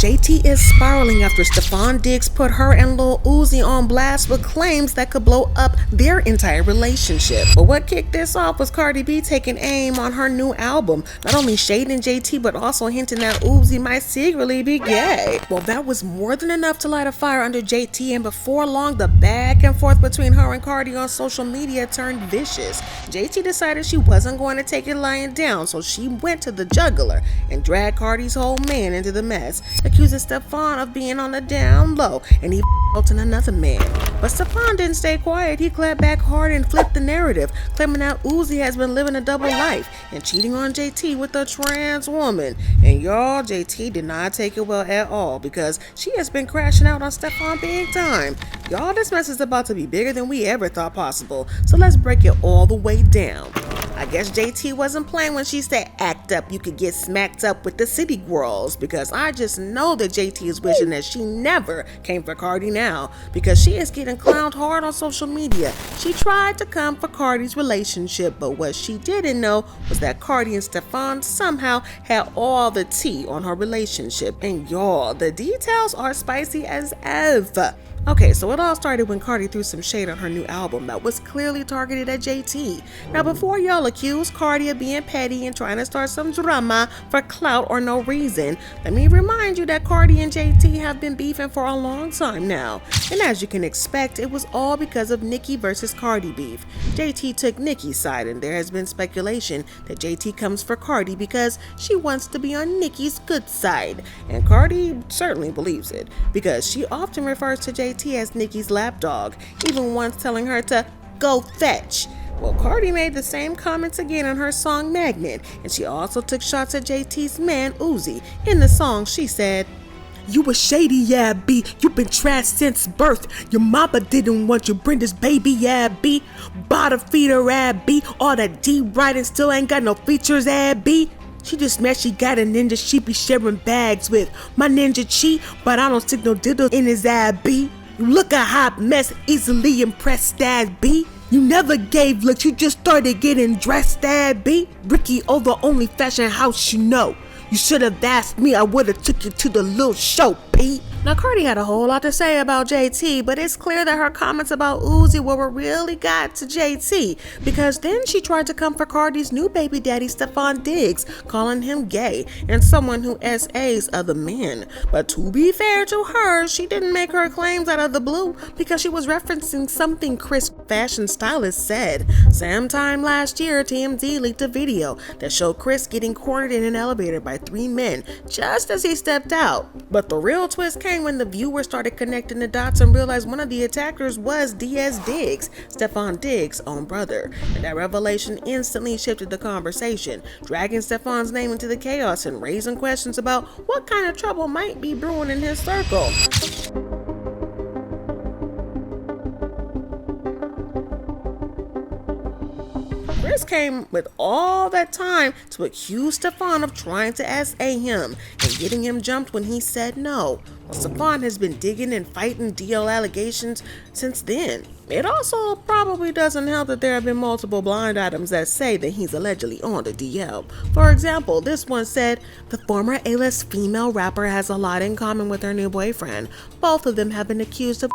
JT is spiraling after Stefon Diggs put her and Lil Uzi on blast with claims that could blow up their entire relationship. But what kicked this off was Cardi B taking aim on her new album, not only shading JT but also hinting that Uzi might secretly be gay. Well, that was more than enough to light a fire under JT, and before long the back and forth between her and Cardi on social media turned vicious. JT decided she wasn't going to take it lying down, so she went to the jugular and dragged Cardi's whole man into the mess, accusing Stefon of being on the down low and he in another man. But Stefon didn't stay quiet. He clapped back hard and flipped the narrative, claiming that Uzi has been living a double life and cheating on JT with a trans woman. And y'all, JT did not take it well at all, because she has been crashing out on Stefon big time. Y'all, this mess is about to be bigger than we ever thought possible, so let's break it all the way down. I guess JT wasn't playing when she said act up, you could get smacked up with the city girls, because I just know that JT is wishing that she never came for Cardi now, because she is getting clowned hard on social media. She tried to come for Cardi's relationship, but what she didn't know was that Cardi and Stefon somehow had all the tea on her relationship. And y'all, the details are spicy as ever. Okay, so it all started when Cardi threw some shade on her new album that was clearly targeted at JT. Now, before y'all accuse Cardi of being petty and trying to start some drama for clout or no reason, let me remind you that Cardi and JT have been beefing for a long time now. And as you can expect, it was all because of Nicki versus Cardi beef. JT took Nicki's side, and there has been speculation that JT comes for Cardi because she wants to be on Nicki's good side. And Cardi certainly believes it, because she often refers to JT as Nicki's lapdog, even once telling her to go fetch. Well, Cardi made the same comments again on her song Magnet, and she also took shots at JT's man Uzi. In the song, she said, "You a shady, yeah, B. You been trash since birth. Your mama didn't want you bring this baby, yeah, B. Bottom feeder, yeah, B. All that D writing still ain't got no features, yeah, B. She just met she got a ninja she be sharing bags with. My ninja cheat, but I don't stick no diddle in his ab, B. You look a hot mess, easily impressed, that B. You never gave looks, you just started getting dressed, that B. Ricky, oh, the only fashion house you know. You should have asked me, I would have took you to the little show, B." Now, Cardi had a whole lot to say about JT, but it's clear that her comments about Uzi were what really got to JT, because then she tried to come for Cardi's new baby daddy, Stefon Diggs, calling him gay and someone who SAs other men. But to be fair to her, she didn't make her claims out of the blue, because she was referencing something Chris, fashion stylist, said. Sometime last year, TMZ leaked a video that showed Chris getting cornered in an elevator by 3 men just as he stepped out. But the real twist came when the viewers started connecting the dots and realized one of the attackers was Diggs, Stefon Diggs' own brother. And that revelation instantly shifted the conversation, dragging Stefon's name into the chaos and raising questions about what kind of trouble might be brewing in his circle. Chris came with all that time to accuse Stefon of trying to SA him and getting him jumped when he said no. Well, Stefon has been digging and fighting DL allegations since then. It also probably doesn't help that there have been multiple blind items that say that he's allegedly on the DL. For example, this one said, the former A-list female rapper has a lot in common with her new boyfriend. Both of them have been accused of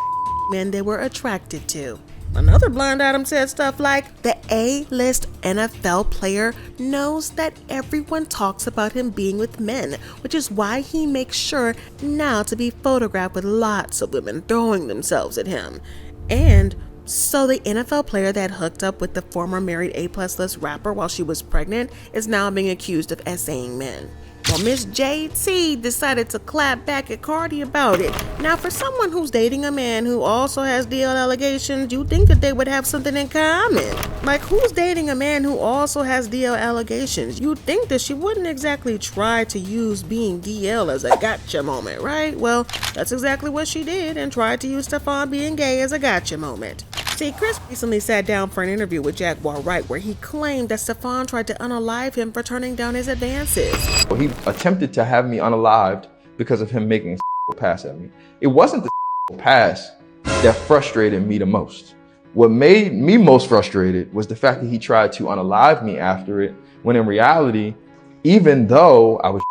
men they were attracted to. Another blind item said stuff like, the A-list NFL player knows that everyone talks about him being with men, which is why he makes sure now to be photographed with lots of women throwing themselves at him. And so the NFL player that hooked up with the former married A-plus list rapper while she was pregnant is now being accused of SAing men. Well, Miss JT decided to clap back at Cardi about it. Now, for someone who's dating a man who also has DL allegations, you'd think that they would have something in common. Like, who's dating a man who also has DL allegations? You'd think that she wouldn't exactly try to use being DL as a gotcha moment, right? Well, that's exactly what she did, and tried to use Stefon being gay as a gotcha moment. See, Chris recently sat down for an interview with Jaguar Wright where he claimed that Stefon tried to unalive him for turning down his advances. He attempted to have me unalived because of him making a pass at me. It wasn't the pass that frustrated me the most. What made me most frustrated was the fact that he tried to unalive me after it, when in reality, even though I was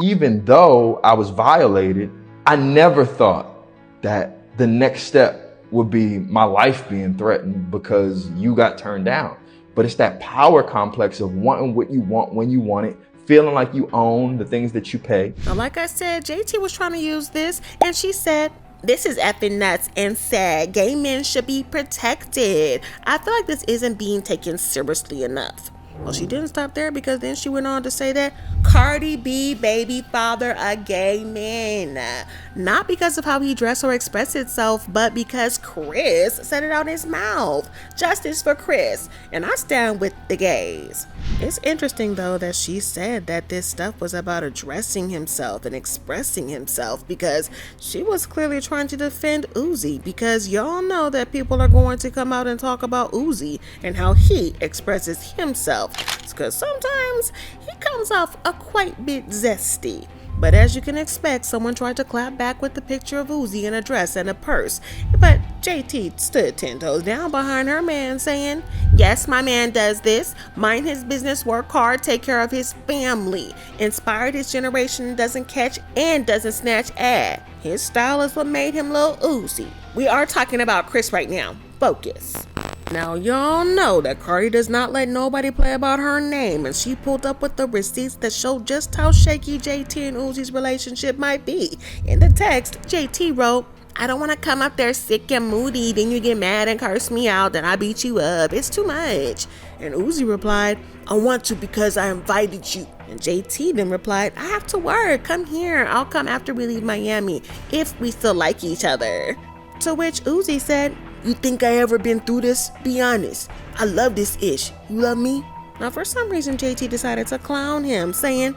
Even though I was violated, I never thought that the next step would be my life being threatened because you got turned down. But it's that power complex of wanting what you want when you want it, feeling like you own the things that you pay. Now, like I said, JT was trying to use this, and she said, "This is effing nuts and sad. Gay men should be protected. I feel like this isn't being taken seriously enough." Well, she didn't stop there, because then she went on to say that Cardi B baby father a gay man. Not because of how he dressed or expressed himself, but because Chris said it out his mouth. Justice for Chris. And I stand with the gays. It's interesting, though, that she said that this stuff was about addressing himself and expressing himself, because she was clearly trying to defend Uzi, because y'all know that people are going to come out and talk about Uzi and how he expresses himself, because sometimes he comes off a quite bit zesty. But as you can expect, someone tried to clap back with the picture of Uzi in a dress and a purse. But JT stood 10 toes down behind her man, saying, "Yes, my man does this. Mind his business, work hard, take care of his family. Inspired his generation, doesn't catch and doesn't snatch ad. His style is what made him Lil Uzi." We are talking about Chris right now. Focus. Now, y'all know that Cardi does not let nobody play about her name, and she pulled up with the receipts that show just how shaky JT and Uzi's relationship might be. In the text, JT wrote, "I don't want to come up there sick and moody, then you get mad and curse me out, then I beat you up. It's too much." And Uzi replied, "I want to because I invited you." And JT then replied, "I have to work. Come here. I'll come after we leave Miami, if we still like each other." To which Uzi said, "You think I ever been through this? Be honest. I love this ish. You love me?" Now, for some reason, JT decided to clown him, saying,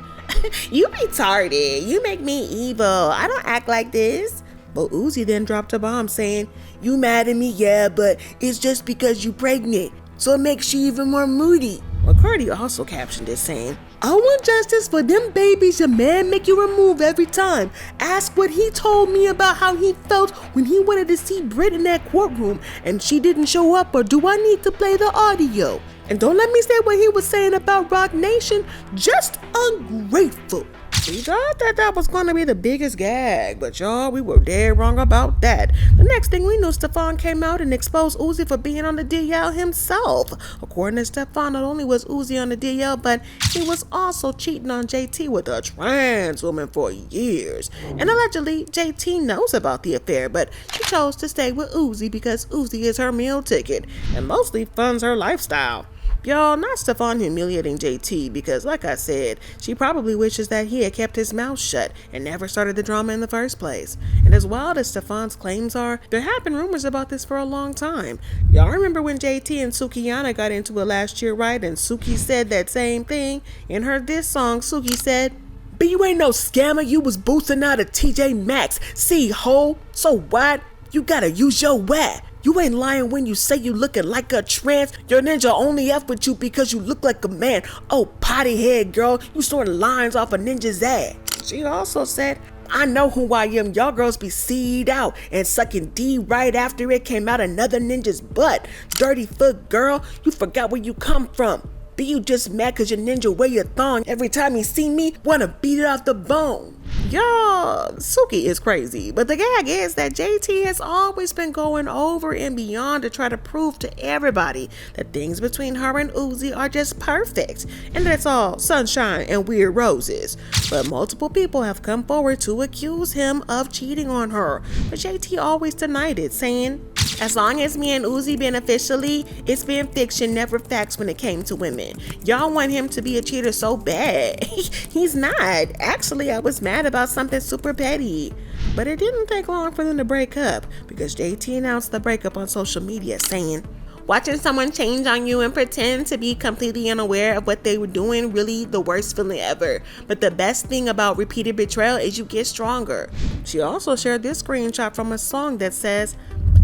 "You retarded. You make me evil. I don't act like this." But Uzi then dropped a bomb, saying, "You mad at me? Yeah, but it's just because you pregnant, so it makes you even more moody." Well, Cardi also captioned it, saying, "I want justice for them babies your man make you remove every time. Ask what he told me about how he felt when he wanted to see Brit in that courtroom and she didn't show up, or do I need to play the audio? And don't let me say what he was saying about Rock Nation. Just ungrateful." We thought that that was going to be the biggest gag, but y'all, we were dead wrong about that. The next thing we knew, Stefon came out and exposed Uzi for being on the DL himself. According to Stefon, not only was Uzi on the DL, but he was also cheating on JT with a trans woman for years. And allegedly, JT knows about the affair, but she chose to stay with Uzi because Uzi is her meal ticket and mostly funds her lifestyle. Y'all, not Stefon humiliating JT, because like I said, she probably wishes that he had kept his mouth shut and never started the drama in the first place. And as wild as Stefon's claims are, there have been rumors about this for a long time. Y'all remember when JT and Sukiyana got into it last year, right? And Suki said that same thing. In her diss song, Suki said, "But you ain't no scammer, you was boosting out of TJ Maxx. See, ho, so what? You gotta use your whack. You ain't lying when you say you looking like a trans. Your ninja only F with you because you look like a man. Oh, potty head girl, you sorting lines off a ninja's ass." She also said, "I know who I am. Y'all girls be C'd out and sucking D right after it came out another ninja's butt. Dirty foot girl, you forgot where you come from. Be you just mad cause your ninja wear your thong every time he see me? Wanna beat it off the bone." Y'all, Suki is crazy, but the gag is that JT has always been going over and beyond to try to prove to everybody that things between her and Uzi are just perfect, and that it's all sunshine and weird roses. But multiple people have come forward to accuse him of cheating on her, but JT always denied it, saying, "As long as me and Uzi been officially, it's been fiction, never facts when it came to women. Y'all want him to be a cheater so bad." He's not. Actually, I was mad about something super petty. But it didn't take long for them to break up, because JT announced the breakup on social media, saying, "Watching someone change on you and pretend to be completely unaware of what they were doing, really the worst feeling ever. But the best thing about repeated betrayal is you get stronger." She also shared this screenshot from a song that says,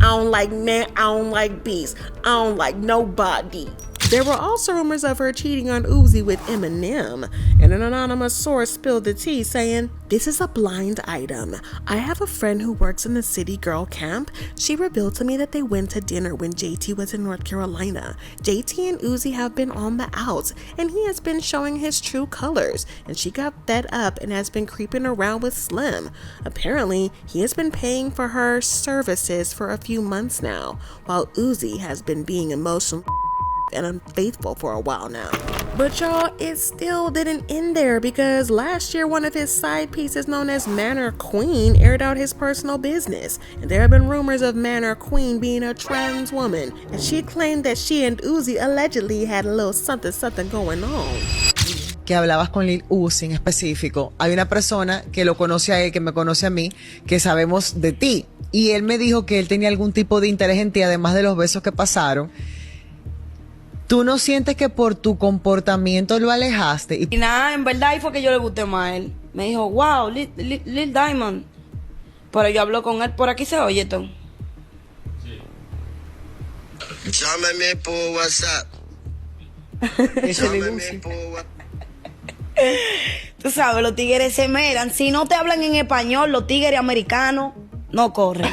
"I don't like men, I don't like beasts, I don't like nobody." There were also rumors of her cheating on Uzi with Eminem, and an anonymous source spilled the tea saying, "This is a blind item. I have a friend who works in the city girl camp. She revealed to me that they went to dinner when JT was in North Carolina. JT and Uzi have been on the outs, and he has been showing his true colors, and she got fed up and has been creeping around with Slim. Apparently, he has been paying for her services for a few months now, while Uzi has been being emotional and unfaithful for a while now." But y'all, it still didn't end there, because last year one of his side pieces known as Manor Queen aired out his personal business, and there have been rumors of Manor Queen being a trans woman, and she claimed that she and Uzi allegedly had a little something going on. Que hablabas con Lil Uzi en específico. Hay una persona que lo conoce a él, que me conoce a mí, que sabemos de ti, y él me dijo que él tenía algún tipo de interés en ti, además de los besos que pasaron. ¿Tú no sientes que por tu comportamiento lo alejaste? Y nada, en verdad ahí fue que yo le gusté más a él. Me dijo, wow, Lil Diamond. Pero yo hablo con él, por aquí se oye todo. Sí. Llámame por WhatsApp. Llámame por WhatsApp. Tú sabes, los tigres se meran. Si no te hablan en español, los tigres americanos no corren.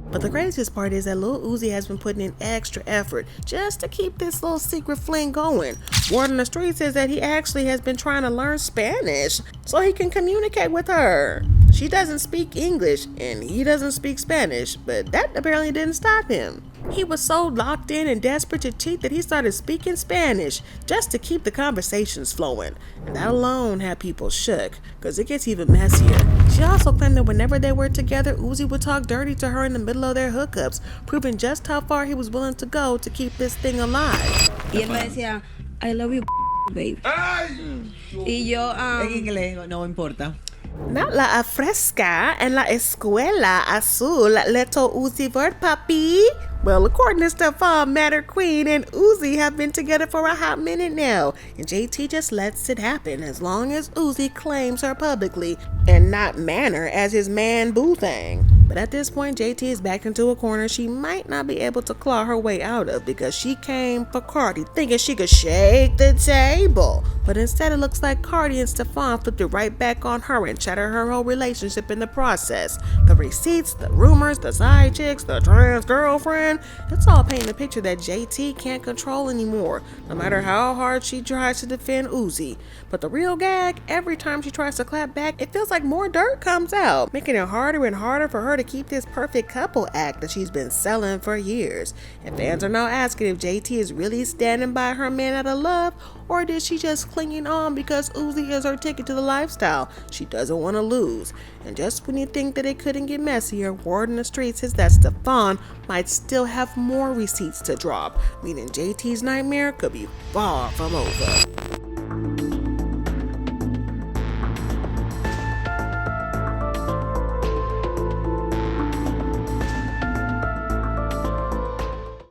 But the craziest part is that Lil Uzi has been putting in extra effort just to keep this little secret fling going. Word on the street says that he actually has been trying to learn Spanish so he can communicate with her. She doesn't speak English and he doesn't speak Spanish, but that apparently didn't stop him. He was so locked in and desperate to cheat that he started speaking Spanish just to keep the conversations flowing. And that alone had people shook, because it gets even messier. She also claimed that whenever they were together, Uzi would talk dirty to her in the middle of their hookups, proving just how far he was willing to go to keep this thing alive. Y él me decía, I love you, baby. Y yo, En inglés, no importa. Not la fresca en la escuela azul leto Uzi vert papi. Well, according to Stefon, Manor Queen and Uzi have been together for a hot minute now, and JT just lets it happen as long as Uzi claims her publicly and not Manor as his man boo thing. But at this point, JT is backed into a corner she might not be able to claw her way out of, because she came for Cardi thinking she could shake the table. But instead it looks like Cardi and Stefon flipped it right back on her and shattered her whole relationship in the process. The receipts, the rumors, the side chicks, the trans girlfriend, it's all painting a picture that JT can't control anymore, no matter how hard she tries to defend Uzi. But the real gag, every time she tries to clap back, it feels like more dirt comes out, making it harder and harder for her to keep this perfect couple act that she's been selling for years. And fans are now asking if JT is really standing by her man out of love, or did she just clinging on because Uzi is her ticket to the lifestyle she doesn't want to lose? And just when you think that it couldn't get messier, word in the streets is that Stefon might still have more receipts to drop, meaning JT's nightmare could be far from over.